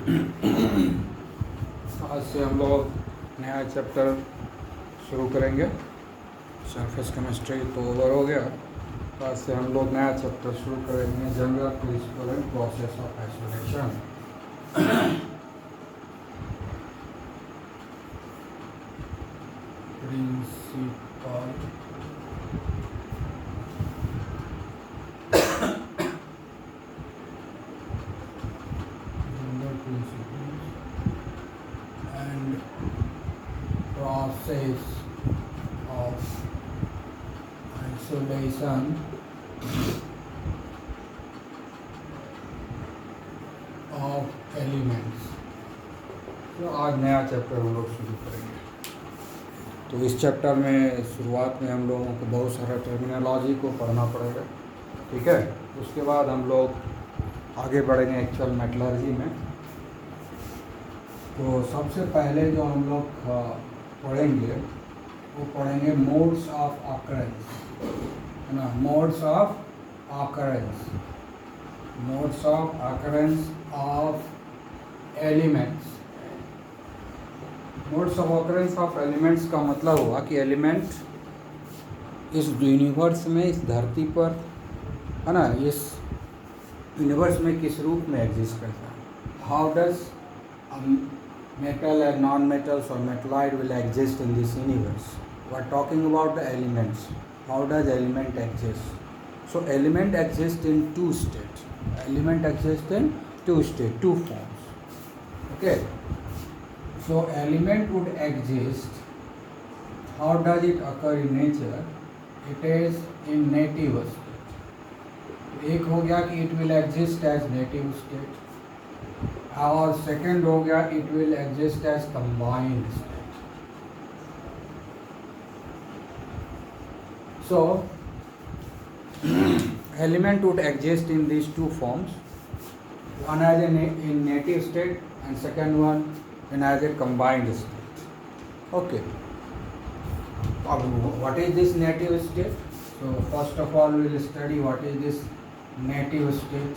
आज से हम लोग नया चैप्टर शुरू करेंगे। सरफेस केमिस्ट्री तो ओवर हो गया। तो आज से हम लोग नया चैप्टर शुरू करेंगे, general principle and process of isolation. Principle and process of isolation of elements। तो आज नया चैप्टर हम लोग शुरू करेंगे। तो इस चैप्टर में शुरुआत में हम लोगों को बहुत सारा टर्मिनोलॉजी को पढ़ना पड़ेगा, ठीक है। उसके बाद हम लोग आगे बढ़ेंगे एक्चुअल मेटलर्जी में। तो सबसे पहले जो हम लोग पढ़ेंगे वो पढ़ेंगे मोड्स ऑफ ऑकरेंस, है ना। Modes of occurrence, modes of occurrence of elements. Modes of occurrence of elements का मतलब हुआ कि एलिमेंट इस यूनिवर्स में, इस धरती पर, है ना, इस यूनिवर्स में किस रूप में एग्जिस्ट करता है। How does metal and non-metals or metalloid will exist in this universe. We are talking about the elements. How does element exist? So element exists in two states. Element exists in two states, two forms. Okay. So element would exist. How does it occur in nature? It is in native state. एक हो गया कि it will exist as native state, और second हो गया it will exist as combined state. So element would exist in these two forms, one as in native state and second one in as a combined state. Okay, अब what is this native state? So first of all we will study what is this native state.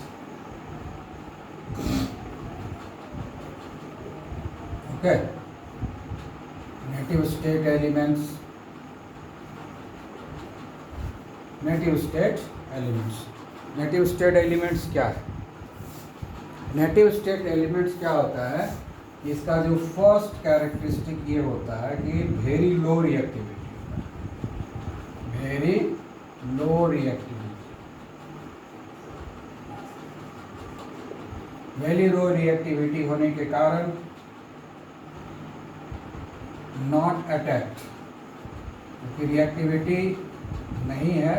Okay, native state elements, native state elements, native state elements क्या है? native state elements क्या होता है? इसका जो first characteristic ये होता है कि very low reactivity, very low reactivity, very low reactivity होने के कारण नॉट अटैक्ड, क्योंकि रिएक्टिविटी नहीं है,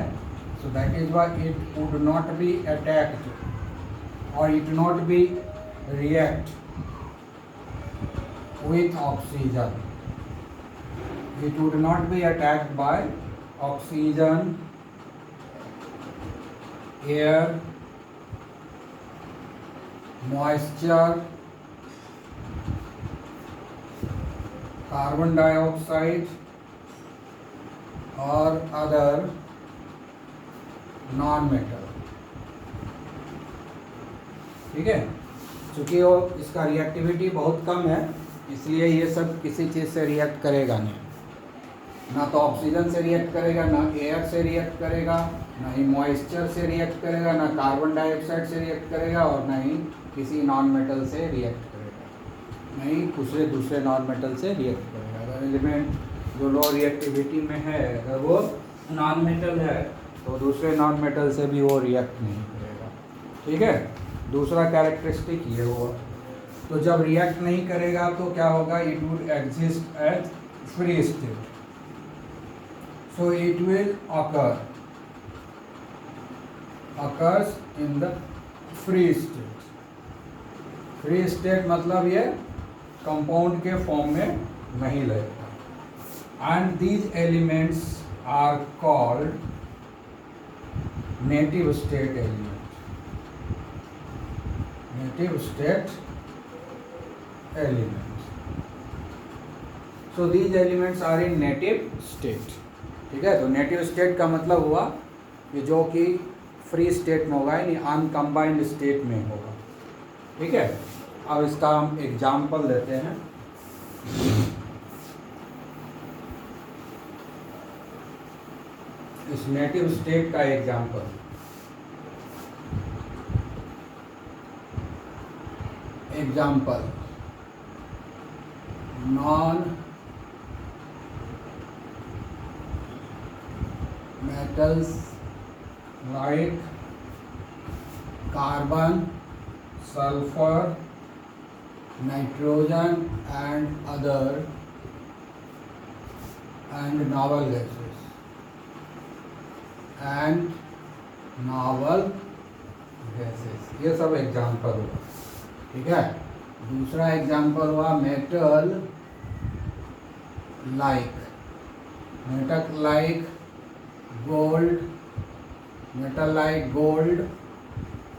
so that is why it would not be attacked और it not be react with oxygen. It would not be attacked by oxygen, air, moisture, carbon dioxide और other non metal, ठीक है। चूँकि वो इसका रिएक्टिविटी बहुत कम है, इसलिए ये सब किसी चीज़ से रिएक्ट करेगा नहीं, ना तो ऑक्सीजन से रिएक्ट करेगा, ना एयर से रिएक्ट करेगा, ना ही मॉइस्चर से रिएक्ट करेगा, ना कार्बन डाइऑक्साइड से रिएक्ट करेगा, और ना ही किसी नॉन मेटल से रिएक्ट करेगा, नहीं दूसरे नॉन मेटल से रिएक्ट करेगा। अगर एलिमेंट जो लो रिएक्टिविटी में है, अगर वो नॉन मेटल है, तो दूसरे नॉन मेटल से भी वो रिएक्ट नहीं करेगा, ठीक है। दूसरा कैरेक्टरिस्टिक ये हुआ। तो जब रिएक्ट नहीं करेगा तो क्या होगा? It would exist as free state, so it will occurs in the free state। Free state मतलब ये कंपाउंड के फॉर्म में नहीं लगता। And these elements are called native state element, native state element. So these elements are in native state, ठीक है। तो native state का मतलब हुआ कि जो कि फ्री स्टेट में होगा, यानी अनकम्बाइंड स्टेट में होगा, ठीक है। अब इसका हम एग्जाम्पल लेते हैं। इस नेटिव स्टेट का example, non metals like carbon, sulfur, nitrogen and novel gases ये सब एग्जाम्पल हुआ। ठीक है, दूसरा एग्जाम्पल हुआ metal like gold,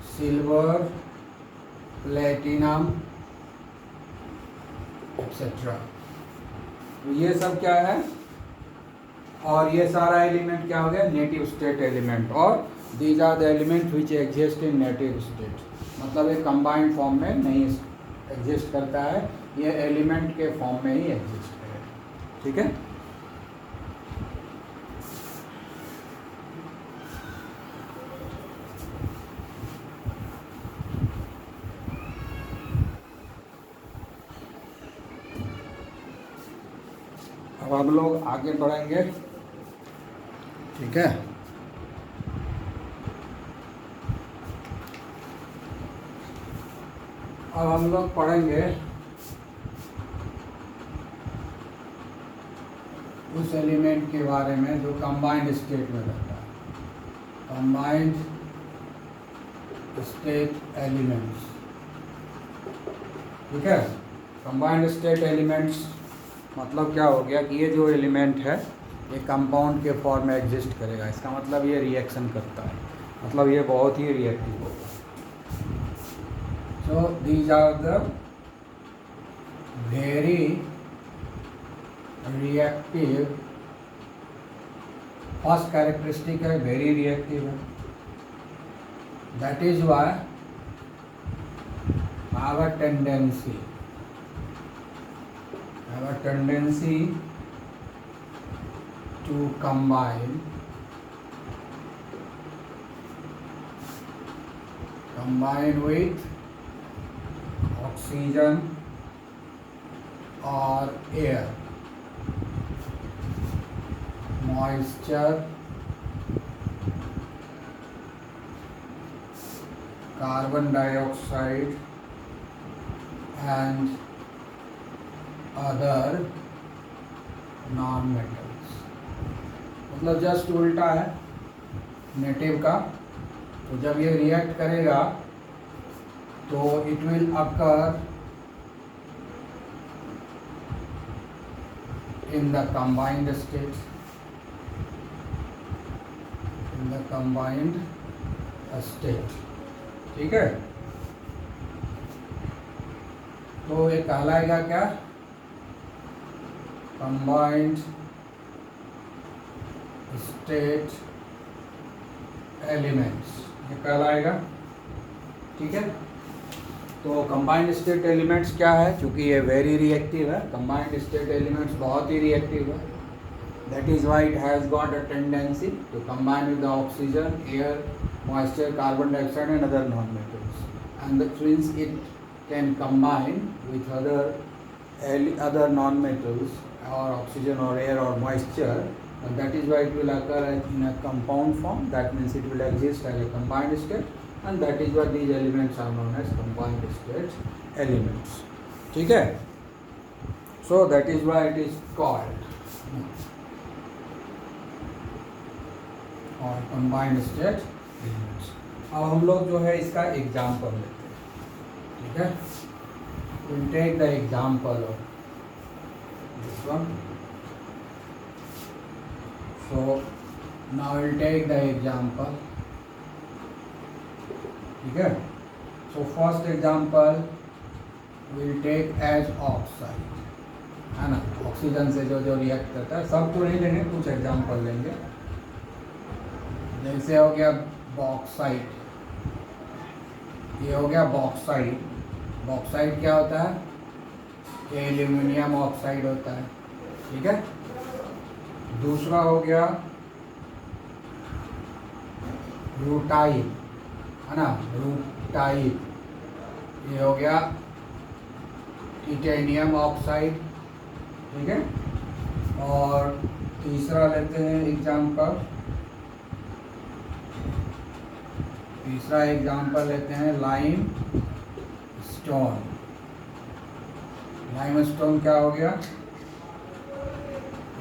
silver, platinum etcetera. तो ये सब क्या है, और ये सारा एलिमेंट क्या हो गया, नेटिव स्टेट एलिमेंट। और these are the element which exist in native state, मतलब ये कंबाइंड फॉर्म में नहीं एग्जिस्ट करता है, ये एलिमेंट के फॉर्म में ही एग्जिस्ट करेगा। ठीक है, अब हम लोग आगे बढ़ेंगे। ठीक है, अब हम लोग पढ़ेंगे उस एलिमेंट के बारे में जो कंबाइंड स्टेट में रहता है, कंबाइंड स्टेट एलिमेंट्स। ठीक है, कंबाइंड स्टेट एलिमेंट्स मतलब क्या हो गया कि ये जो एलिमेंट है ये कंपाउंड के फॉर्म में एग्जिस्ट करेगा, इसका मतलब ये रिएक्शन करता है, मतलब ये बहुत ही रिएक्टिव होगा। So these are the very reactive, first characteristic है very reactive है, that is why have a tendency to combine with oxygen or air, moisture, carbon dioxide and other non-metals। मतलब जस्ट उल्टा है नेटिव का। तो जब ये रिएक्ट करेगा तो it will occur in the combined state, ठीक है। तो ये कहलाएगा क्या, कंबाइंड स्टेट एलिमेंट्स, ये कहलाएगा। ठीक है, तो कंबाइंड स्टेट एलिमेंट्स क्या है, क्योंकि ये वेरी रिएक्टिव है, कंबाइंड स्टेट एलिमेंट्स बहुत ही रिएक्टिव है, that is why it has got a tendency to combine with the oxygen, air, moisture, carbon dioxide and other non-metals, and that means it can combine with other non-metals or oxygen or air or moisture, and that is why it will occur in a compound form, that means it will exist as a combined state, and that is why these elements are known as combined state elements। ठीक है, so that is why it is called और combined state elements। अब हम लोग जो है इसका example लेते हैं। ठीक है, we'll take the example of this one। so now we'll take the example। ठीक है, so first example we'll take as oxide, है ना, ऑक्सीजन से जो रिएक्ट करता है, सब तो नहीं लेंगे, कुछ एग्जाम्पल लेंगे। जैसे हो गया बॉक्साइट, ये हो गया बॉक्साइट, बॉक्साइड क्या होता है? एल्यूमिनियम ऑक्साइड होता है। ठीक है। दूसरा हो गया रूटाइल, है ना, रूटाइल। ये हो गया टिटेनियम ऑक्साइड। ठीक है। और तीसरा लेते हैं एग्जाम्पल, तीसरा एग्जाम्पल लेते हैं लाइम स्टोन। लाइम स्टोन क्या हो गया?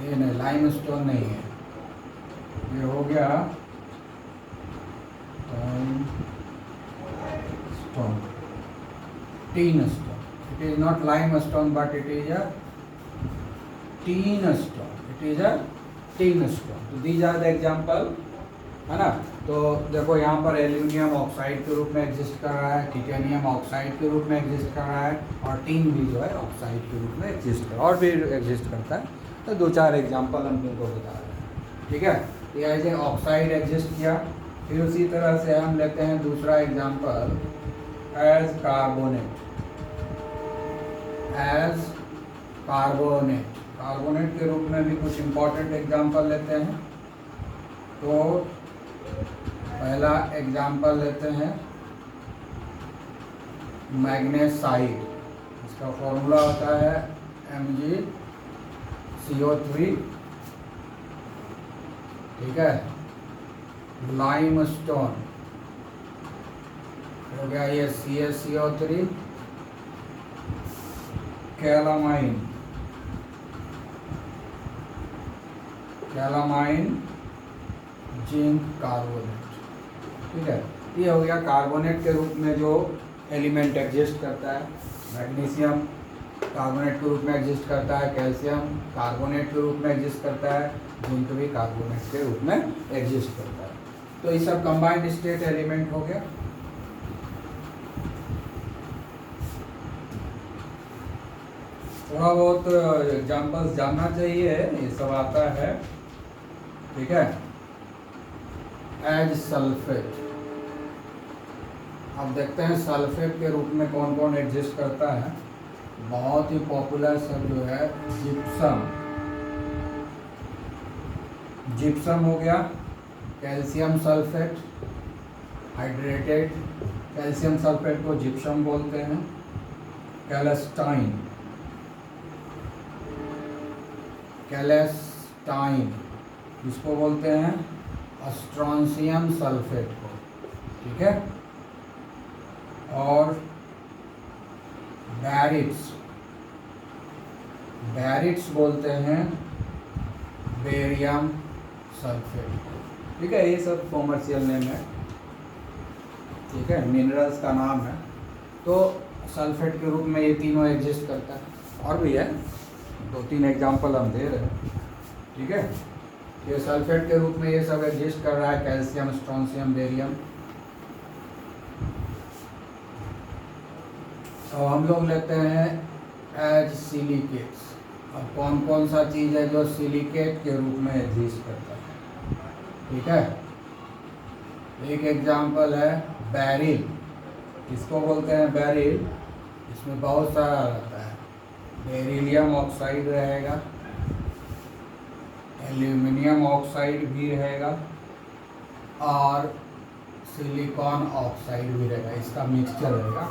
ये नहीं, लाइम स्टोन नहीं है, ये हो गया stone, tin stone. It is not lime stone but it is a tin stone, it is a tin stone. तो दीज आर द एग्जाम्पल, है ना। तो देखो यहाँ पर एल्यूमिनियम ऑक्साइड के रूप में एग्जिस्ट कर रहा है, टिटेनियम ऑक्साइड के रूप में एग्जिस्ट कर रहा है, और टीन भी जो है ऑक्साइड के रूप में एग्जिस्ट कर रहा है, और भी एग्जिस्ट करता है। तो 2-4 एग्जाम्पल हम तुमको बता रहे हैं। ठीक है। ये ऐसे ऑक्साइड एग्जिस्ट किया। फिर उसी तरह से हम लेते हैं दूसरा example as carbonate. As carbonate, carbonate के रूप में भी कुछ इंपॉर्टेंट एग्जाम्पल लेते हैं। तो पहला एग्जाम्पल लेते हैं मैग्नेसाइड। इसका फॉर्मूला होता है MgCO3। ठीक है। लाइम स्टोन हो गया ये CaCO3। Calamine, calamine zinc carbonate. ठीक है। ये हो गया कार्बोनेट के रूप में जो एलिमेंट एग्जिस्ट करता है। मैग्नीशियम कार्बोनेट के रूप में एग्जिस्ट करता है, कैल्शियम कार्बोनेट के रूप में एग्जिस्ट करता है, जिंक भी कार्बोनेट के रूप में एग्जिस्ट करता है। तो ये सब कंबाइंड स्टेट एलिमेंट हो गया। थोड़ा बहुत एग्जाम्पल्स जानना चाहिए, ये सब आता है। ठीक है। एज सल्फेट, अब देखते हैं सल्फेट के रूप में कौन कौन एग्जिस्ट करता है। बहुत ही पॉपुलर सब जो है जिप्सम। जिप्सम हो गया calcium sulphate, hydrated calcium sulphate को जिप्सम बोलते हैं। कैलेस्टाइन, कैलेस्टाइन इसको बोलते हैं स्ट्रॉन्शियम सल्फेट को। ठीक है। और बैरिट्स, बैरिट्स बोलते हैं बेरियम सल्फेट को। ठीक है। ये सब कॉमर्शियल नेम है। ठीक है, मिनरल्स का नाम है। तो सल्फेट के रूप में ये तीनों एग्जिस्ट करता है। और भी है, 2-3 एग्जाम्पल हम दे रहे हैं। ठीक है। ये सल्फेट के रूप में ये सब एग्जिस्ट कर रहा है, कैल्शियम, स्ट्रॉन्शियम, बेरियम। तो हम लोग लेते हैं एज सिलिकेट्स। अब कौन कौन सा चीज़ है जो सिलिकेट के रूप में एग्जिस्ट करता है? ठीक है। एक एग्जाम्पल है बैरिल। इसको बोलते हैं बैरिल। इसमें बहुत सारा रहता है, बेरिलियम ऑक्साइड रहेगा, एल्यूमिनियम ऑक्साइड भी रहेगा, और सिलिकॉन ऑक्साइड भी रहेगा। इसका मिक्सचर रहेगा,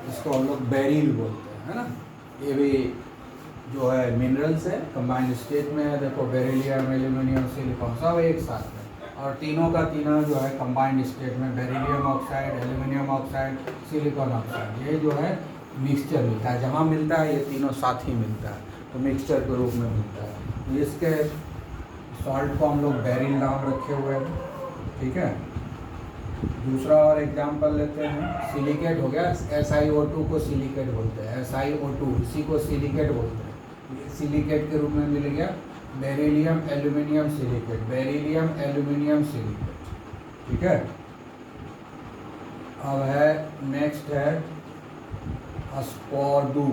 इसको हम लोग बेरिल बोलते हैं, है ना। ये भी जो है मिनरल्स है, कंबाइंड स्टेट में है। देखो बेरिलियम, एल्यूमिनियम, सिलिकॉन सब एक साथ है, और तीनों का तीनों जो है कंबाइंड स्टेट में beryllium oxide, aluminium oxide, silicon oxide, ये जो है मिक्सचर मिलता है। जहाँ मिलता है ये तीनों साथ ही मिलता है, तो मिक्सचर के रूप में मिलता है। इसके सॉल्ट को हम लोग बेरिल नाम रखे हुए हैं। ठीक है। दूसरा और एग्जाम्पल लेते हैं, सिलिकेट हो गया। SiO2 को सिलिकेट बोलते हैं, SiO2 इसी को सिलिकेट बोलते हैं। सिलिकेट के रूप में मिल गया beryllium aluminium silicate, beryllium aluminium silicate. ठीक है। अब है नेक्स्ट है स्पॉडू,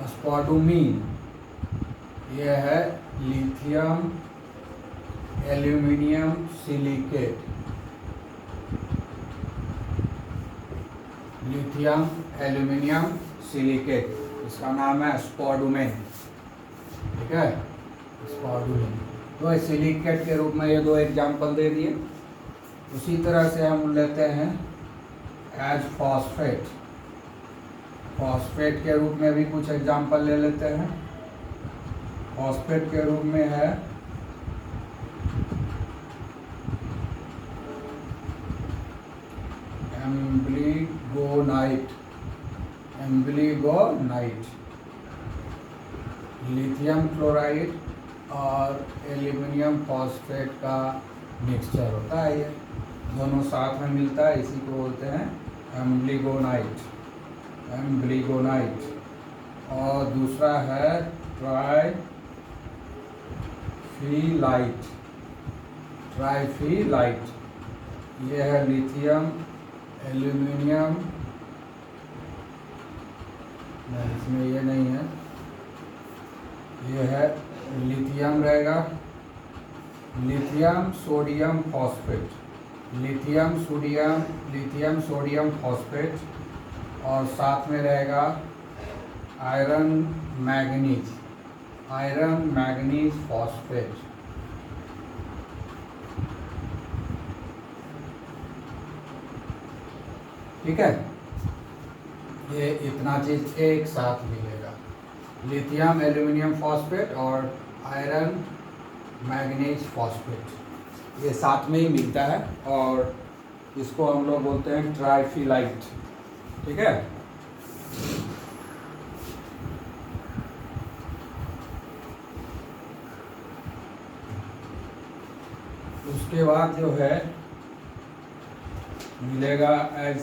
स्पॉडूमीन। यह है lithium aluminium silicate. Lithium aluminium silicate, इसका नाम है स्पोडुमेन। ठीक है, स्पोडुमेन। तो सिलिकेट के रूप में ये दो एग्जाम्पल दे दिए। उसी तरह से हम लेते हैं एज फॉस्फेट। फॉस्फेट के रूप में भी कुछ एग्जाम्पल ले लेते हैं। फॉस्फेट के रूप में है एम्ब्लिगोनाइट, लिथियम क्लोराइड और एल्यूमिनियम फॉस्फेट का मिक्सचर होता है। ये दोनों साथ में मिलता है, इसी को बोलते हैं एम्ब्लिगोनाइट। और दूसरा है ट्राइफिलाइट। ये है लिथियम एल्यूमिनियम, इसमें ये नहीं है, ये है लिथियम रहेगा, लिथियम सोडियम फॉस्फेट, और साथ में रहेगा आयरन मैग्नीज फॉस्फेट। ठीक है, ये इतना चीज एक साथ मिलेगा, लिथियम एल्यूमिनियम फॉस्फेट और आयरन मैग्नीज फॉस्फेट, ये साथ में ही मिलता है और इसको हम लोग बोलते हैं ट्राइफिलाइट। ठीक है, उसके बाद जो है मिलेगा एज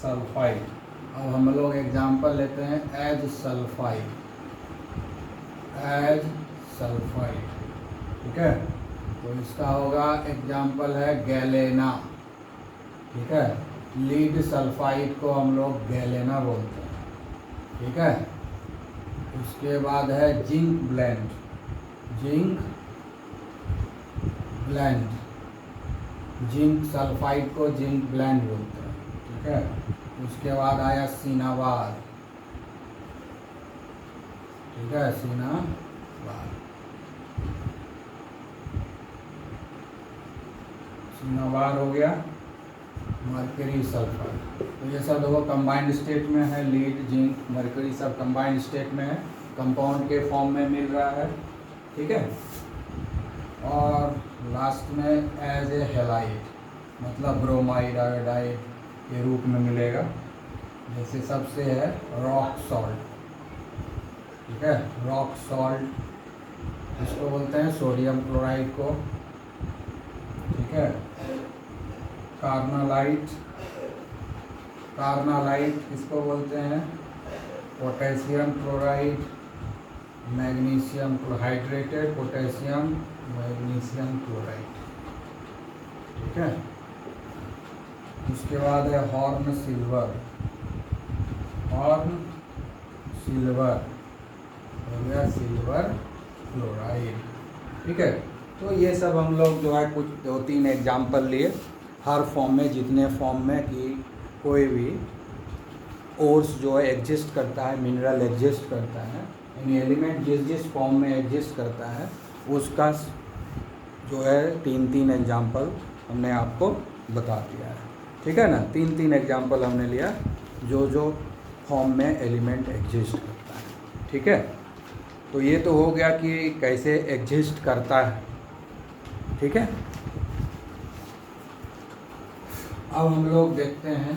सल्फाइड। अब हम लोग एग्जांपल लेते हैं एज सल्फाइड। ठीक है, तो इसका होगा एग्जांपल है गैलेना। ठीक है, लीड सल्फाइड को हम लोग गैलेना बोलते हैं। ठीक है, उसके बाद है जिंक ब्लेंड, जिंक सल्फाइड को जिंक ब्लेंड बोलते हैं। ठीक है, उसके बाद आया सिनाबार। ठीक है, सिनाबार हो गया। मरकरी सल्फाइड, तो ये सब देखो कंबाइंड स्टेट में है, लीड जिंक मरकरी सब कंबाइंड स्टेट में है, कंपाउंड के फॉर्म में मिल रहा है। ठीक है, और लास्ट में एज ए हेलाइड, मतलब ब्रोमाइड आयोडाइड के रूप में मिलेगा। जैसे सबसे है रॉक सॉल्ट। ठीक है, रॉक सॉल्ट इसको बोलते हैं सोडियम क्लोराइड को। ठीक है, कार्नालाइट इसको बोलते हैं potassium chloride, magnesium hydrated potassium magnesium chloride. ठीक है, उसके बाद है हॉर्न सिल्वर हो गया सिल्वर क्लोराइड। ठीक है, तो ये सब हम लोग जो है कुछ 2-3 एग्जाम्पल लिए, हर फॉर्म में, जितने फॉर्म में कि कोई भी ओर्स जो है एग्जिस्ट करता है, मिनरल एग्जिस्ट करता है, यानी एलिमेंट जिस फॉर्म में एग्जिस्ट करता है उसका जो है 3-3 एग्जाम्पल हमने आपको बता दिया है। ठीक है ना, 3-3 एग्जाम्पल हमने लिया जो फॉर्म में एलिमेंट एग्जिस्ट करता है। ठीक है, तो ये तो हो गया कि कैसे एग्जिस्ट करता है। ठीक है, अब हम लोग देखते हैं,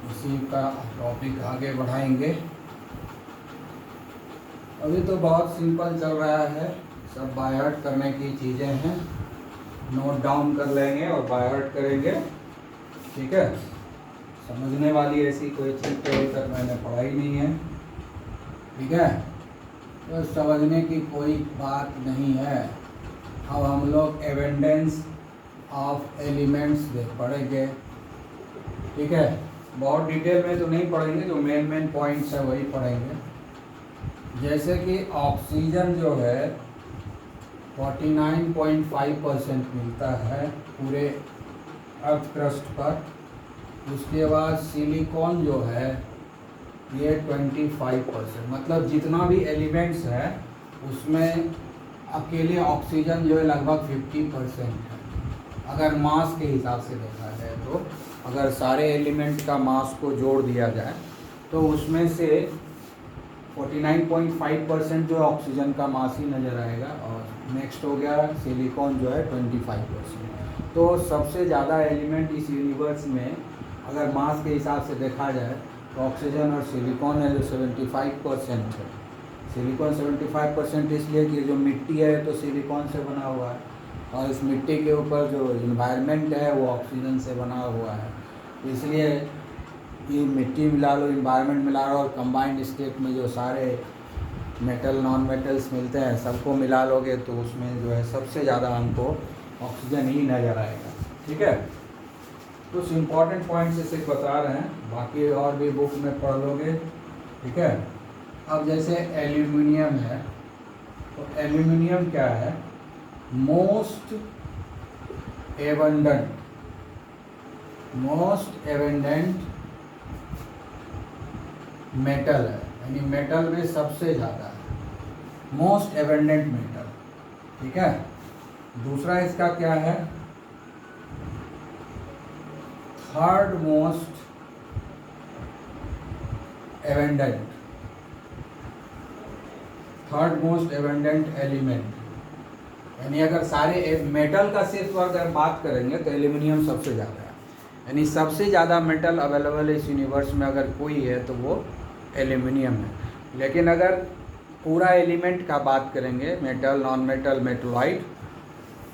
इसी का टॉपिक आगे बढ़ाएंगे। अभी तो बहुत सिंपल चल रहा है, सब बाय हार्ट करने की चीज़ें हैं, नोट डाउन कर लेंगे और बाय हार्ट करेंगे। ठीक है, समझने वाली ऐसी कोई चीज़ तो अभी तक मैंने पढ़ाई नहीं है। ठीक है, तो समझने की कोई बात नहीं है। अब हम लोग एविडेंस ऑफ एलिमेंट्स पढ़ेंगे। ठीक है, बहुत डिटेल में तो नहीं पढ़ेंगे, जो मेन पॉइंट्स है वही पढ़ेंगे। जैसे कि ऑक्सीजन जो है 49.5% मिलता है पूरे अर्थ क्रस्ट पर, उसके बाद सिलिकॉन जो है ये 25%, मतलब जितना भी एलिमेंट्स है उसमें अकेले ऑक्सीजन जो है लगभग 50% है, अगर मास के हिसाब से देखा जाए तो। अगर सारे एलिमेंट का मास को जोड़ दिया जाए तो उसमें से 49.5% जो ऑक्सीजन का मास ही नज़र आएगा, और नेक्स्ट हो गया सिलिकॉन जो है 25%। तो सबसे ज़्यादा एलिमेंट इस यूनिवर्स में अगर मास के हिसाब से देखा जाए तो ऑक्सीजन और सिलिकॉन है जो 75% है। सिलिकॉन 75% इसलिए कि जो मिट्टी है तो सिलिकॉन से बना हुआ है, और इस मिट्टी के ऊपर जो इन्वायरमेंट है वो ऑक्सीजन से बना हुआ है, इसलिए ये मिट्टी मिला लो, इन्वायरमेंट मिला लो, और कंबाइंड स्टेट में जो सारे मेटल नॉन मेटल्स मिलते हैं सबको मिला लोगे तो उसमें जो है सबसे ज़्यादा हमको ऑक्सीजन ही नज़र आएगा। ठीक है, कुछ इम्पॉर्टेंट पॉइंट्स इसे बता रहे हैं, बाकी और भी बुक में पढ़ लोगे। ठीक है, अब जैसे एल्यूमिनियम है, तो एल्यूमिनियम क्या है, मोस्ट एबंडेंट मेटल है, यानी मेटल में सबसे ज़्यादा है, मोस्ट एबंडेंट मेटल। ठीक है, दूसरा इसका क्या है, थर्ड मोस्ट एबंडेंट एलिमेंट, यानी अगर सारे मेटल का सिर्फ अगर बात करेंगे तो एल्यूमिनियम सबसे ज़्यादा है, यानी सबसे ज़्यादा मेटल अवेलेबल इस यूनिवर्स में अगर कोई है तो वो एल्यूमिनियम है। लेकिन अगर पूरा एलिमेंट का बात करेंगे, मेटल नॉन मेटल मेटलॉइड,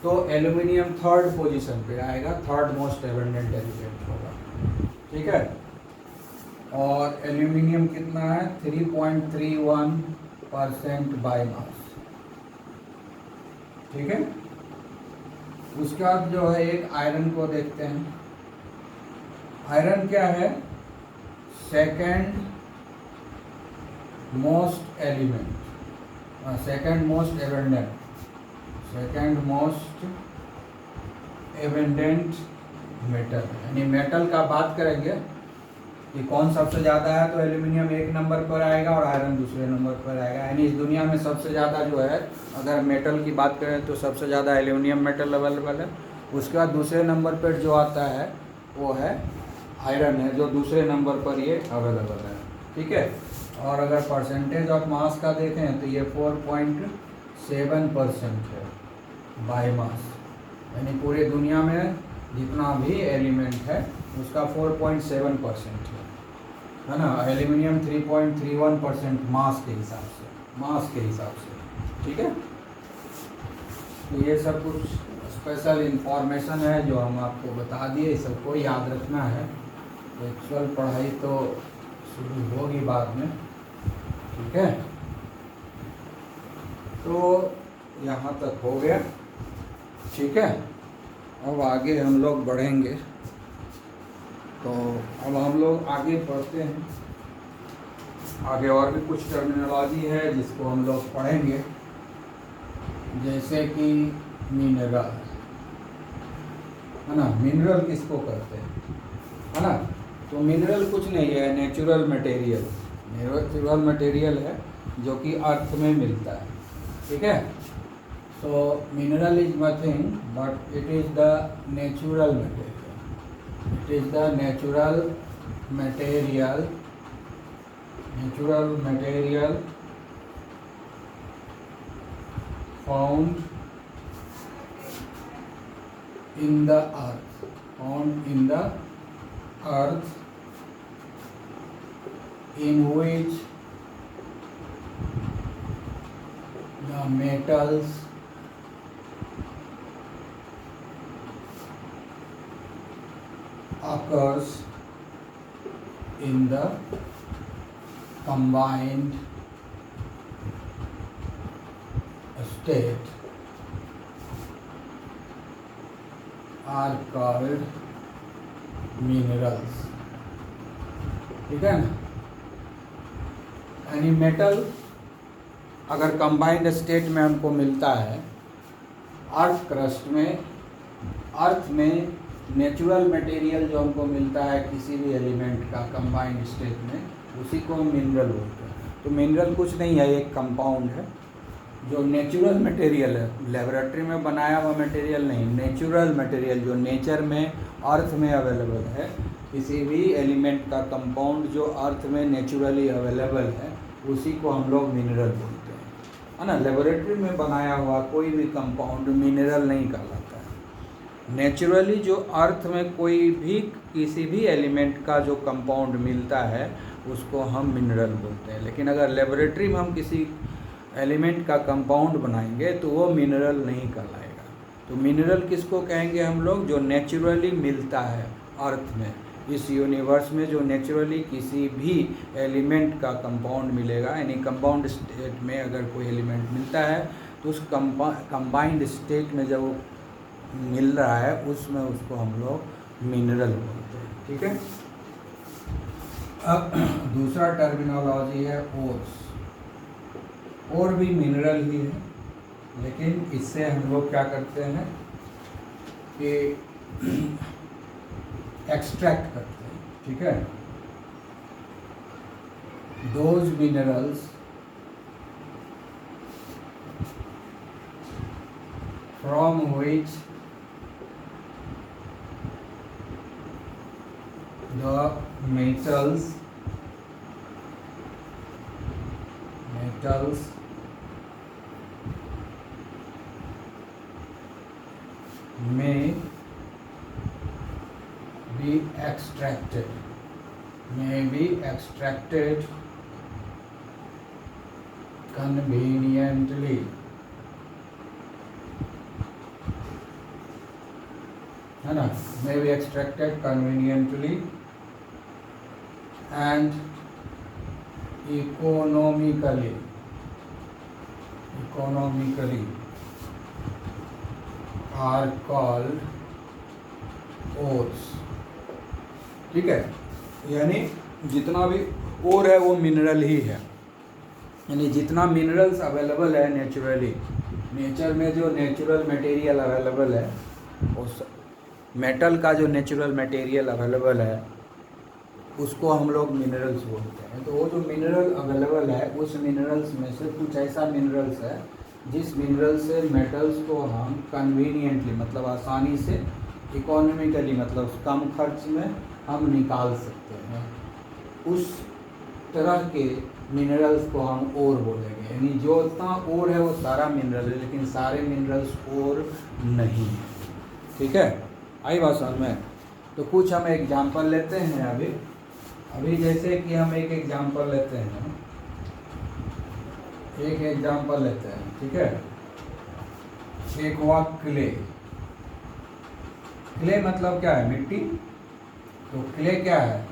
तो एल्यूमिनियम थर्ड पोजीशन पे आएगा, थर्ड मोस्ट एबंडेंट एलिमेंट होगा। ठीक है, और एल्यूमिनियम कितना है, 3.31% बाय मास। ठीक है, उसके बाद जो है एक आयरन को देखते हैं। आयरन क्या है, सेकंड मोस्ट एबंडेंट मेटल, यानी मेटल का बात करेंगे कि कौन सबसे ज़्यादा है तो एल्यूमिनियम एक नंबर पर आएगा और आयरन दूसरे नंबर पर आएगा, यानी इस दुनिया में सबसे ज़्यादा जो है अगर मेटल की बात करें तो सबसे ज़्यादा एल्यूमिनियम मेटल अवेलेबल है। उसके बाद दूसरे नंबर पर जो आता है वो है आयरन है, जो दूसरे नंबर पर ये अवेलेबल है। ठीक है, और अगर परसेंटेज ऑफ मास का देखें तो ये 4.7% है बाय मास, यानी पूरी दुनिया में जितना भी एलिमेंट है उसका 4.7% है ना। एल्यूमिनियम 3.31% मास के हिसाब से। ठीक है, तो ये सब कुछ स्पेशल इंफॉर्मेशन है जो हम आपको बता दिए, सबको याद रखना है। एक्चुअल पढ़ाई तो शुरू होगी बाद में। ठीक है, तो यहाँ तक हो गया। ठीक है, अब आगे हम लोग बढ़ेंगे, तो अब हम लोग आगे बढ़ते हैं। आगे और भी कुछ टर्मिनोलॉजी है जिसको हम लोग पढ़ेंगे, जैसे कि मिनरल है ना। मिनरल किसको कहते हैं, है ना। तो मिनरल कुछ नहीं है, नेचुरल मटेरियल है जो कि अर्थ में मिलता है। ठीक है, so mineral is nothing but it is the natural material found in the earth in which the metals occurs in the combined state are called minerals। ठीक है ना, यानी मेटल अगर कंबाइंड स्टेट में हमको मिलता है अर्थ क्रस्ट में, अर्थ में नेचुरल मटेरियल जो हमको मिलता है किसी भी एलिमेंट का कंबाइंड स्टेट में, उसी को हम मिनरल बोलते हैं। तो मिनरल कुछ नहीं है, एक कंपाउंड है जो नेचुरल मटेरियल है, लेबोरेटरी में बनाया हुआ मटेरियल नहीं, नेचुरल मटेरियल जो नेचर में अर्थ में अवेलेबल है, किसी भी एलिमेंट का कंपाउंड जो अर्थ में नेचुरली अवेलेबल है, उसी को हम लोग मिनरल बोलते हैं, है ना। लेबोरेटरी में बनाया हुआ कोई भी कंपाउंड मिनरल नहीं कहलाता है। नेचुरली जो अर्थ में कोई भी किसी भी एलिमेंट का जो कंपाउंड मिलता है, उसको हम मिनरल बोलते हैं। लेकिन अगर लेबोरेटरी में हम किसी एलिमेंट का कंपाउंड बनाएंगे तो वो मिनरल नहीं कहलाएगा। तो मिनरल किसको कहेंगे हम लोग? जो नेचुरली मिलता है अर्थ में, इस यूनिवर्स में जो नेचुरली किसी भी एलिमेंट का कंपाउंड मिलेगा, यानी कंपाउंड स्टेट में अगर कोई एलिमेंट मिलता है तो उस कंबाइंड स्टेट में जब मिल रहा है उसमें उसको हम लोग मिनरल बोलते हैं। ठीक है। अब दूसरा टर्मिनोलॉजी है ओर्स। और भी मिनरल ही है, लेकिन इससे हम लोग क्या करते हैं कि एक्सट्रैक्ट करते हैं। ठीक है। Those minerals from which the metals may be extracted conveniently, है ना, may be extracted conveniently and economically are called ores। ठीक है। यानी जितना भी ओर है वो मिनरल ही है, यानी जितना मिनरल्स अवेलेबल है नेचुरली, नेचर में जो नेचुरल मटेरियल अवेलेबल है, उस मेटल का जो नेचुरल मटेरियल अवेलेबल है उसको हम लोग मिनरल्स बोलते हैं। तो वो जो मिनरल अवेलेबल है, उस मिनरल्स में से कुछ ऐसा मिनरल्स है जिस मिनरल से मेटल्स को हम कन्वीनियंटली, मतलब आसानी से, इकोनॉमिकली, मतलब कम खर्च में हम निकाल सकते हैं, उस तरह के मिनरल्स को हम ओर बोलेंगे। यानी जो इतना ओर है वो सारा मिनरल है, लेकिन सारे मिनरल्स ओर नहीं है। ठीक है, आई बात समझ में? तो कुछ हम एग्जांपल लेते हैं अभी जैसे कि हम एक एग्जांपल लेते हैं, ठीक है। एक हुआ क्ले। क्ले मतलब क्या है? मिट्टी। तो क्ले क्या है?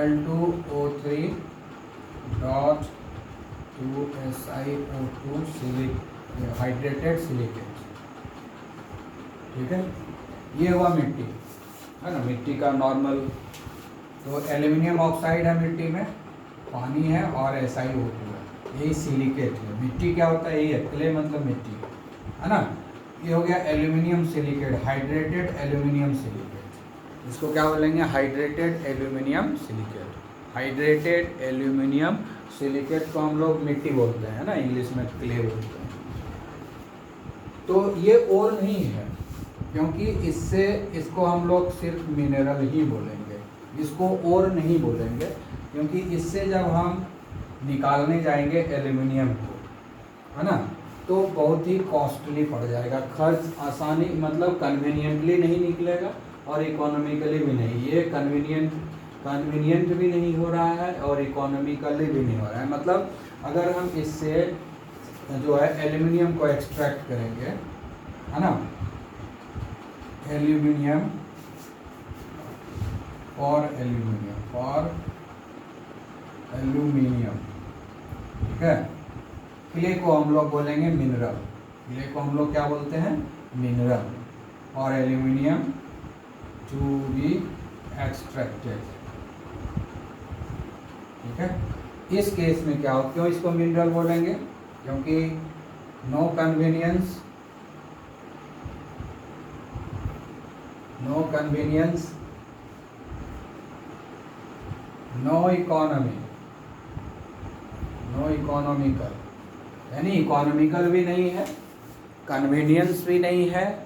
Al2O3.2SiO2 hydrated silicate. ठीक है, ये हुआ मिट्टी, है ना, मिट्टी का नॉर्मल। तो एल्यूमिनियम ऑक्साइड है मिट्टी में, पानी है और SiO2 है, यही सिलिकेट है। मिट्टी क्या होता है? यही है, क्ले मतलब मिट्टी, है ना। ये हो गया aluminium silicate, hydrated aluminium silicate. इसको क्या बोलेंगे? Hydrated aluminium silicate. Hydrated aluminium silicate को हम लोग मिट्टी बोलते हैं, ना, इंग्लिश में क्ले बोलते हैं। तो ये और नहीं है, क्योंकि इसको हम लोग सिर्फ मिनरल ही बोलेंगे, इसको और नहीं बोलेंगे, क्योंकि इससे जब हम निकालने जाएंगे एल्यूमिनियम को, है ना, तो बहुत ही कॉस्टली पड़ जाएगा। खर्च आसानी, मतलब कन्वीनियंटली नहीं निकलेगा और इकोनॉमिकली भी नहीं। ये कन्वीनियंट भी नहीं हो रहा है और इकोनॉमिकली भी नहीं हो रहा है। मतलब अगर हम इससे जो है एल्यूमिनियम को एक्सट्रैक्ट करेंगे, है ना, एल्यूमिनियम और एल्यूमिनियम, ठीक है। क्ले को हम लोग बोलेंगे मिनरल, क्ले को हम लोग क्या बोलते हैं? मिनरल। और एल्यूमिनियम टू बी एक्सट्रैक्टेड। ठीक है। इस केस में क्या हो, क्यों इसको मिनरल बोलेंगे? क्योंकि no convenience no convenience, no economy, no economical, यानी इकोनॉमिकल भी नहीं है, कन्वीनियंस भी नहीं है,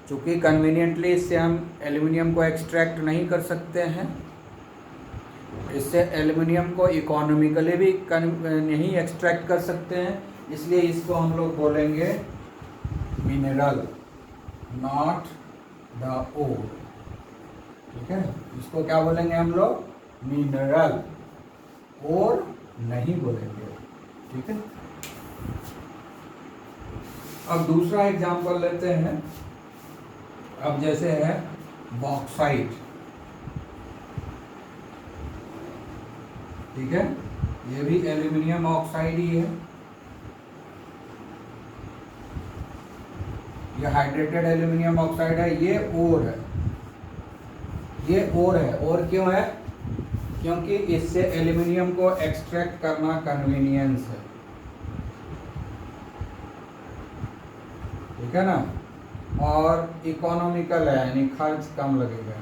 चूँकि कन्वीनियंटली इससे हम एल्युमिनियम को एक्सट्रैक्ट नहीं कर सकते हैं, इससे एल्युमिनियम को इकोनॉमिकली भी नहीं एक्सट्रैक्ट कर सकते हैं, इसलिए इसको हम लोग बोलेंगे मिनरल, नॉट द ओर। ठीक है, इसको क्या बोलेंगे हम लोग? मिनरल, और नहीं बोलेंगे। ठीक है, अब दूसरा एग्जांपल लेते हैं। अब जैसे है बॉक्साइट, ठीक है, ये भी एल्यूमिनियम ऑक्साइड ही है, ये हाइड्रेटेड एल्यूमिनियम ऑक्साइड है, ये ओर है, ये ओर है। और क्यों है? क्योंकि इससे एल्यूमिनियम को एक्सट्रैक्ट करना कन्वीनियंस है। ठीक है ना, और इकोनॉमिकल है, यानी खर्च कम लगेगा।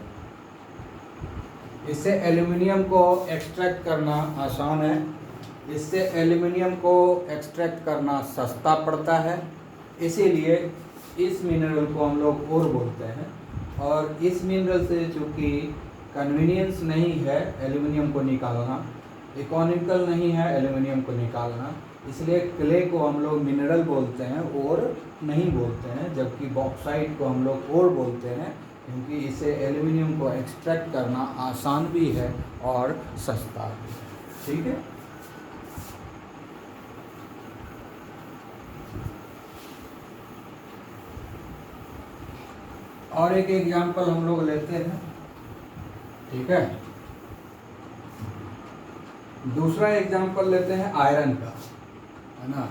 इससे एल्यूमिनियम को एक्सट्रैक्ट करना आसान है, इससे एल्यूमिनियम को एक्सट्रैक्ट करना सस्ता पड़ता है, इसीलिए इस मिनरल को हम लोग ओर बोलते हैं। और इस मिनरल से चूँकि कन्वीनियंस नहीं है एल्यूमिनियम को निकालना, इकोनॉमिकल नहीं है एल्यूमिनियम को निकालना, इसलिए क्ले को हम लोग मिनरल बोलते हैं, और नहीं बोलते हैं। जबकि बॉक्साइट को हम लोग ओर बोलते हैं, क्योंकि इसे एल्यूमिनियम को एक्सट्रैक्ट करना आसान भी है और सस्ता भी है। ठीक है, और एक एग्जांपल हम लोग लेते हैं। ठीक है, दूसरा एग्जांपल लेते हैं आयरन का, है ना।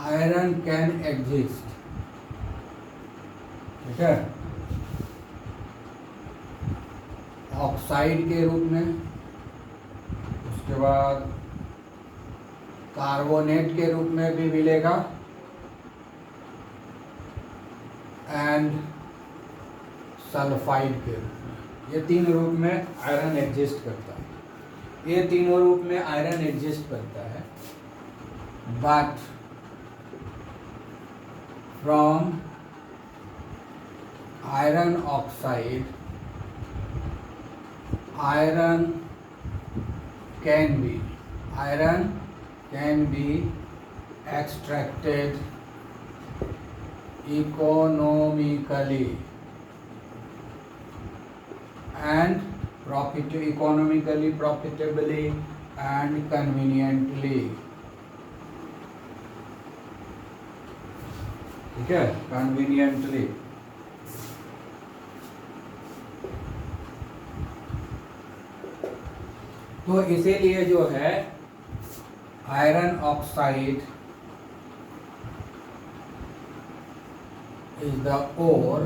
आयरन कैन एग्जिस्ट, ठीक है, ऑक्साइड के रूप में, उसके बाद कार्बोनेट के रूप में भी मिलेगा, एंड सल्फाइड के रूप में। ये तीन रूप में आयरन एग्जिस्ट करता है, ये तीनों रूप में आयरन एग्जिस्ट करता है। But from iron oxide, iron can be extracted economically and economically, profitably and conveniently। ठीक है, conveniently। तो इसीलिए जो है iron oxide is the ore,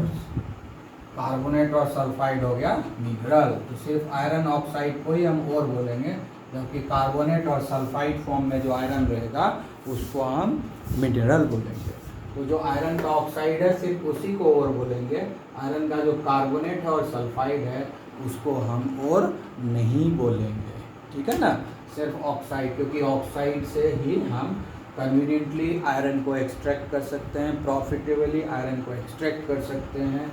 carbonate और सल्फाइड हो गया मिनरल। तो सिर्फ आयरन ऑक्साइड को ही हम ओर बोलेंगे, जबकि कार्बोनेट और सल्फाइड फॉर्म में जो आयरन रहेगा उसको हम मिनरल बोलेंगे। तो जो आयरन का ऑक्साइड है सिर्फ उसी को ओर बोलेंगे, आयरन का जो कार्बोनेट है और सल्फाइड है उसको हम ओर नहीं बोलेंगे। ठीक है ना, सिर्फ ऑक्साइड, क्योंकि ऑक्साइड से ही हम कन्वीनियंटली आयरन को एक्सट्रैक्ट कर सकते हैं, प्रॉफिटेबली आयरन को एक्सट्रैक्ट कर सकते हैं,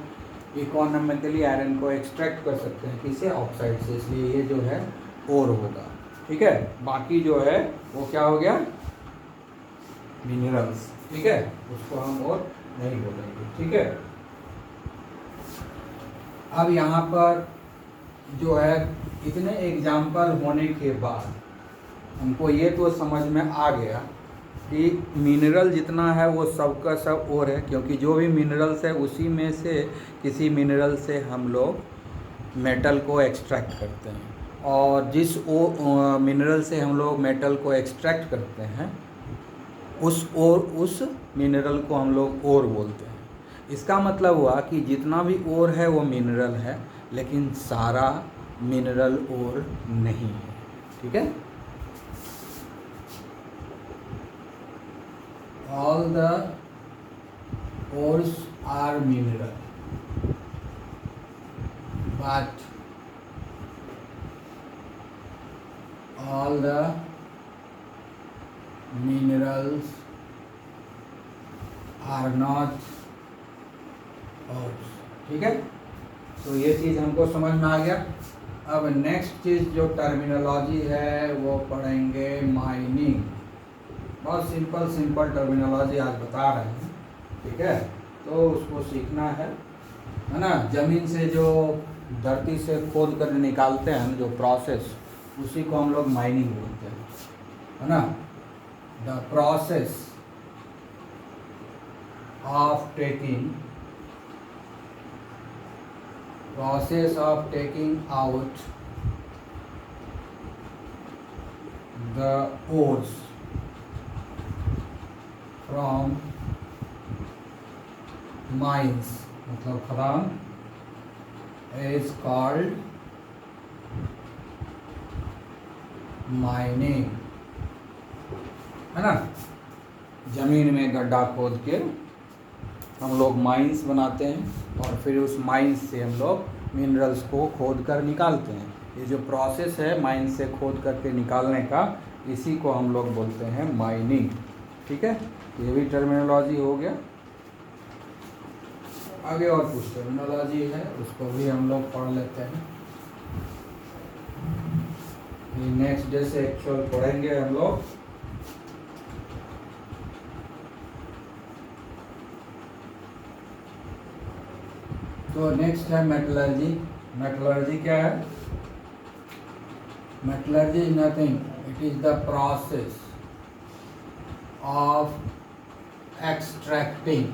इकोनॉमिकली आयरन को एक्सट्रैक्ट कर सकते हैं, किसे? ऑक्साइड से। इसलिए ये जो है ओर होगा। ठीक है, बाकी जो है वो क्या हो गया? मिनरल्स। ठीक है, उसको हम ओर नहीं बोलेंगे। ठीक है, अब यहाँ पर जो है इतने एग्जाम्पल होने के बाद हमको ये तो समझ में आ गया कि मिनरल जितना है वो सबका सब ओर है, क्योंकि जो भी मिनरल्स है उसी में से किसी मिनरल से हम लोग मेटल को एक्सट्रैक्ट करते हैं, और जिस मिनरल से हम लोग मेटल को एक्सट्रैक्ट करते हैं उस मिनरल को हम लोग ओर बोलते हैं। इसका मतलब हुआ कि जितना भी ओर है वो मिनरल है, लेकिन सारा मिनरल ओर नहीं है। ठीक है, all the ores are mineral, but all the minerals are not ores. ठीक है, तो ये चीज़ हमको समझ में आ गया। अब नेक्स्ट चीज़ जो टर्मिनोलॉजी है वो पढ़ेंगे माइनिंग। बहुत सिंपल टर्मिनोलॉजी आज बता रहे हैं, ठीक है, तो उसको सीखना है ना। ज़मीन से जो धरती से खोद कर निकालते हैं जो प्रोसेस, उसी को हम लोग माइनिंग बोलते हैं, है ना। The process of taking out the ores from mines, मतलब खदान, is called mining, है ना। जमीन में गड्ढा खोद के हम लोग माइंस बनाते हैं और फिर उस माइंस से हम लोग मिनरल्स को खोद कर निकालते हैं। ये जो प्रोसेस है माइंस से खोद करके निकालने का, इसी को हम लोग बोलते हैं माइनिंग, ठीक है। ये भी टर्मिनोलॉजी हो गया। आगे और कुछ टर्मिनोलॉजी है, उसको भी हम लोग पढ़ लेते हैं। ये नेक्स्ट डे से एक्चुअल पढ़ेंगे हम लोग। तो नेक्स्ट है मेटलर्जी। मेटलर्जी क्या है? Metallurgy is nothing, it is the process of extracting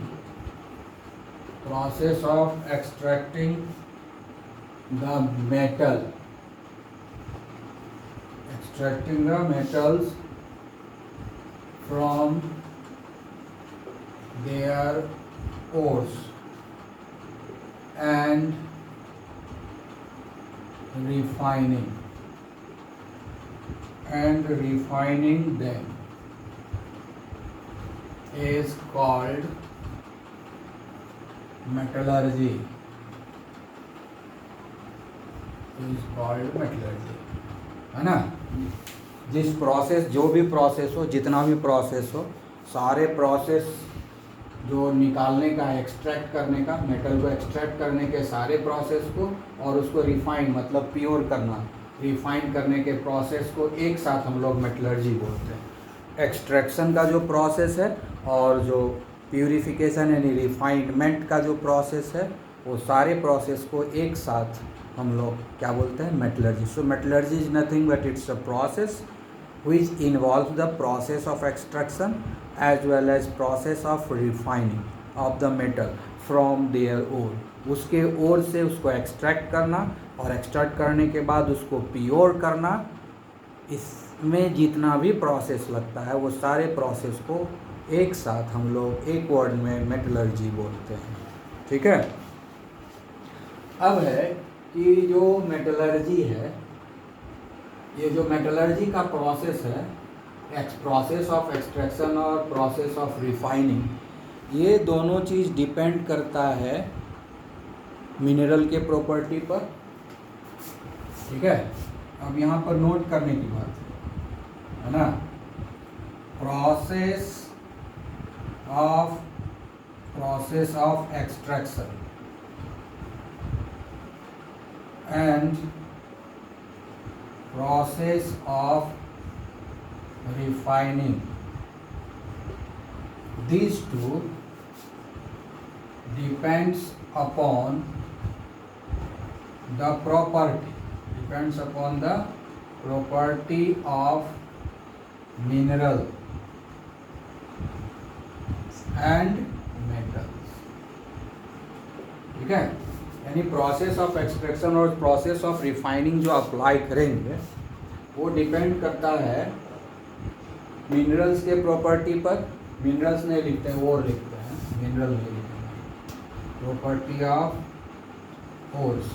the metal, extracting the metals from their ores and refining them is called metallurgy. है ना। जिस प्रोसेस, जो भी प्रोसेस हो, जितना भी प्रोसेस हो, सारे प्रोसेस जो निकालने का, एक्सट्रैक्ट करने का, मेटल को एक्सट्रैक्ट करने के सारे प्रोसेस को, और उसको रिफाइन मतलब प्योर करना, रिफाइन करने के प्रोसेस को एक साथ हम लोग मेटलर्जी बोलते हैं। एक्सट्रैक्शन का जो प्रोसेस है और जो प्यूरिफिकेशन यानी रिफाइनमेंट का जो प्रोसेस है, वो सारे प्रोसेस को एक साथ हम लोग क्या बोलते हैं? Metallurgy. So metallurgy is nothing but it's a process which involves the process of extraction as well as process of refining of the metal from their ore। उसके ओर से उसको एक्सट्रैक्ट करना और एक्सट्रैक्ट करने के बाद उसको प्योर करना, इसमें जितना भी प्रोसेस लगता है वो सारे प्रोसेस को एक साथ हम लोग एक वर्ड में मेटलर्जी बोलते हैं, ठीक है। अब है कि जो मेटलर्जी है, ये जो मेटलर्जी का प्रोसेस है, प्रोसेस ऑफ एक्सट्रैक्शन और प्रोसेस ऑफ रिफाइनिंग, ये दोनों चीज़ डिपेंड करता है मिनरल के प्रॉपर्टी पर, ठीक है। अब यहाँ पर नोट करने की बात है ना। Process of extraction and process of refining, these two depends upon the property of mineral and metals, ठीक है। यानी प्रोसेस ऑफ एक्सट्रैक्शन और प्रोसेस ऑफ रिफाइनिंग जो अप्लाई करेंगे वो डिपेंड करता है मिनरल्स के प्रॉपर्टी पर। मिनरल्स नहीं लिखते हैं, और लिखते हैं, मिनरल नहीं लिखते हैं। प्रॉपर्टी ऑफ ओर्स,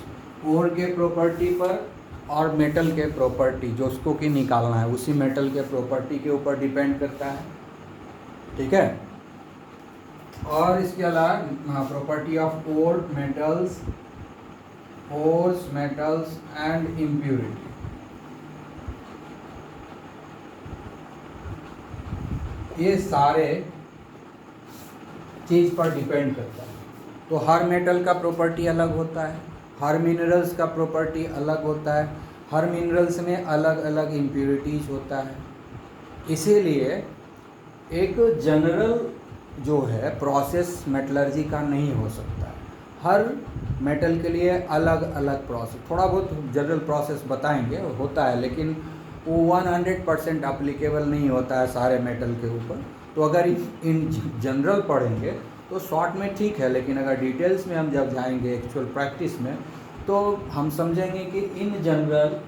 ओर के प्रॉपर्टी पर, और मेटल के प्रॉपर्टी जो उसको कि निकालना है, उसी मेटल के प्रॉपर्टी के ऊपर डिपेंड करता है, ठीक है। और इसके अलावा property of ores metals and impurity. ये सारे चीज़ पर डिपेंड करता है। तो हर मेटल का प्रॉपर्टी अलग होता है, हर मिनरल्स का प्रॉपर्टी अलग होता है, हर मिनरल्स में अलग अलग इम्प्यूरिटीज होता है। इसीलिए एक जनरल जो है प्रोसेस मेटलर्जी का नहीं हो सकता है। हर मेटल के लिए अलग अलग प्रोसेस, थोड़ा बहुत जनरल प्रोसेस बताएंगे होता है, लेकिन वो 100% अप्लीकेबल नहीं होता है सारे मेटल के ऊपर। तो अगर इन जनरल पढ़ेंगे तो शॉर्ट में ठीक है, लेकिन अगर डिटेल्स में हम जब जाएंगे एक्चुअल प्रैक्टिस में तो हम समझेंगे कि in general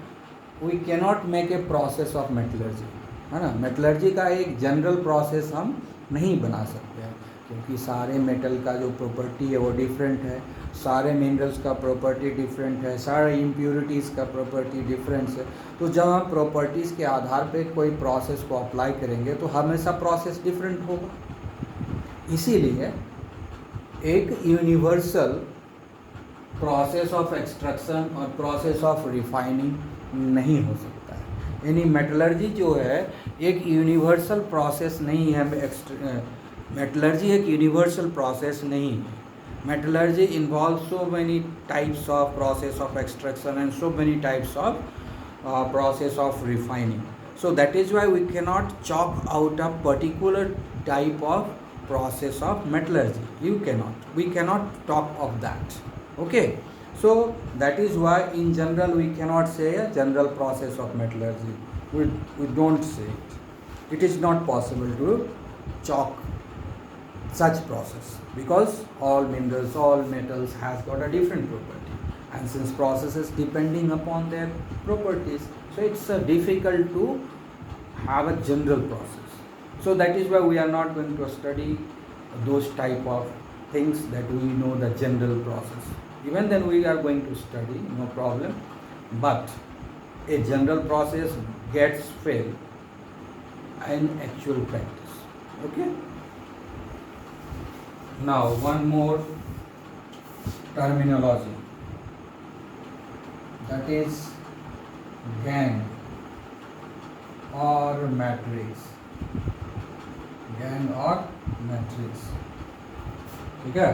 we cannot make a process of metallurgy, है ना। मेटलर्जी का एक जनरल प्रोसेस हम नहीं बना सकते हैं, क्योंकि सारे मेटल का जो प्रॉपर्टी है वो डिफरेंट है, सारे मिनरल्स का प्रॉपर्टी डिफरेंट है, सारे इम्प्यूरिटीज़ का प्रॉपर्टी डिफरेंट है। तो जब हम प्रॉपर्टीज़ के आधार पे कोई प्रोसेस को अप्लाई करेंगे तो हमेशा प्रोसेस डिफरेंट होगा। इसीलिए एक यूनिवर्सल प्रोसेस ऑफ एक्सट्रैक्शन और प्रोसेस ऑफ रिफाइनिंग नहीं हो सकता है। यानी मेटलर्जी जो है एक यूनिवर्सल प्रोसेस नहीं है। मेटलर्जी एक यूनिवर्सल प्रोसेस नहीं है। Metallurgy involves so many types of process of extraction and so many types of process of refining. So that is why we cannot chalk out a particular type of process of metallurgy. We cannot talk of that. Okay, so that is why in general we cannot say a general process of metallurgy. We don't say it. It is not possible to chalk such process, because all minerals, all metals has got a different property, and since processes depending upon their properties, so it's difficult to have a general process. So that is why we are not going to study those type of things that we know the general process. Even then we are going to study, no problem, but a general process gets failed in actual practice. Okay. Now one more terminology, that is gang or matrix. Gang or matrix, ठीक है।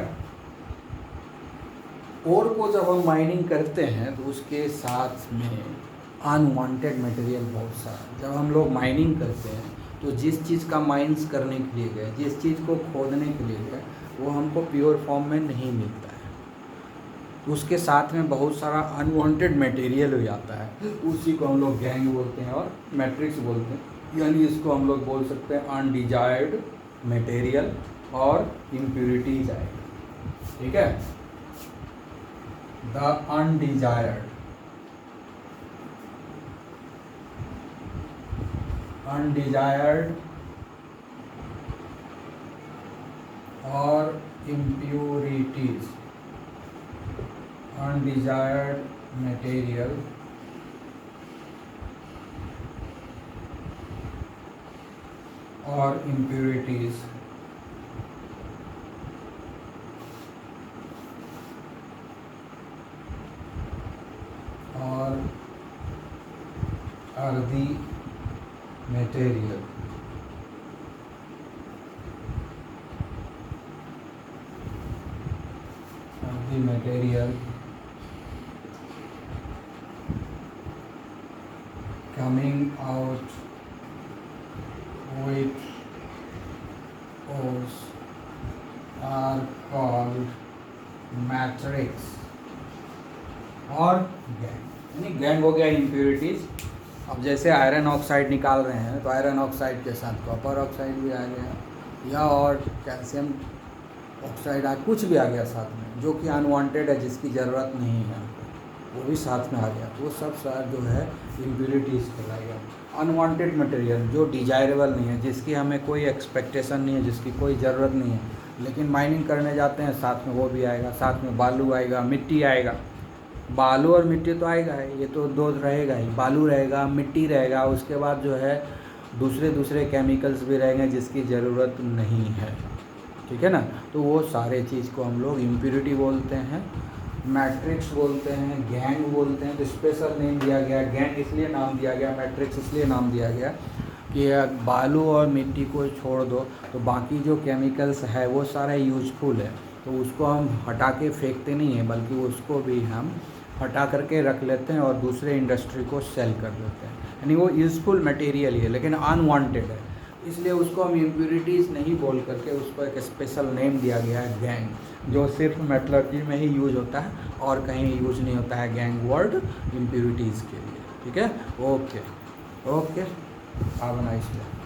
ओर को जब हम mining करते हैं तो उसके साथ में अनवांटेड मटेरियल बहुत सारा, जब हम लोग माइनिंग करते हैं तो जिस चीज़ का माइंस करने के लिए गए, जिस चीज़ को खोदने के लिए गए, वो हमको प्योर फॉर्म में नहीं मिलता है। उसके साथ में बहुत सारा अनवांटेड मटेरियल हो जाता है, उसी को हम लोग गैंग बोलते हैं और मैट्रिक्स बोलते हैं। यानी इसको हम लोग बोल सकते हैं अनडिजायर्ड मटेरियल और इम्प्यूरिटीज आएगा, ठीक है। द अनडिजायर्ड और impurities, undesired material और impurities और earthy material, coming out with ores are called matrix और गैंग। यानी गैंग हो गया इम्प्यूरिटीज। अब जैसे आयरन ऑक्साइड निकाल रहे हैं तो आयरन ऑक्साइड के साथ कॉपर ऑक्साइड भी आ गया, या और कैल्शियम ऑक्साइड कुछ भी आ गया साथ में, जो कि अनवांटेड है, जिसकी ज़रूरत नहीं है, वो भी साथ में आ गया। वो सब साथ जो है इम्प्यूरिटीज़ कहलाएगा। अनवांटेड मटेरियल जो डिजायरेबल नहीं है, जिसकी हमें कोई एक्सपेक्टेशन नहीं है, जिसकी कोई ज़रूरत नहीं है, लेकिन माइनिंग करने जाते हैं साथ में वो भी आएगा, साथ में बालू आएगा, मिट्टी आएगा। बालू और मिट्टी तो आएगा है, ये तो दो रहेगा ही, बालू रहेगा, मिट्टी रहेगा, उसके बाद जो है दूसरे केमिकल्स भी रहेंगे जिसकी ज़रूरत नहीं है। ठीक है ना। तो वो सारे चीज़ को हम लोग इम्प्योरिटी बोलते हैं, मैट्रिक्स बोलते हैं, गैंग बोलते हैं। तो स्पेशल नेम दिया गया, गैंग इसलिए नाम दिया गया, मैट्रिक्स इसलिए नाम दिया गया कि बालू और मिट्टी को छोड़ दो तो बाकी जो केमिकल्स है वो सारा यूजफुल है, तो उसको हम हटा के फेंकते नहीं हैं, बल्कि उसको भी हम हटा करके रख लेते हैं और दूसरे इंडस्ट्री को सेल कर देते हैं। यानी वो यूज़फुल मटेरियल ही है लेकिन अनवांटेड है, इसलिए उसको हम इम्प्यूरिटीज़ नहीं बोल करके उसको एक स्पेशल नेम दिया गया है गैंग, जो सिर्फ मेटलर्जी में ही यूज होता है और कहीं यूज नहीं होता है गैंग वर्ड इम्प्यूरिटीज़ के लिए। ठीक है, okay okay, have a nice day.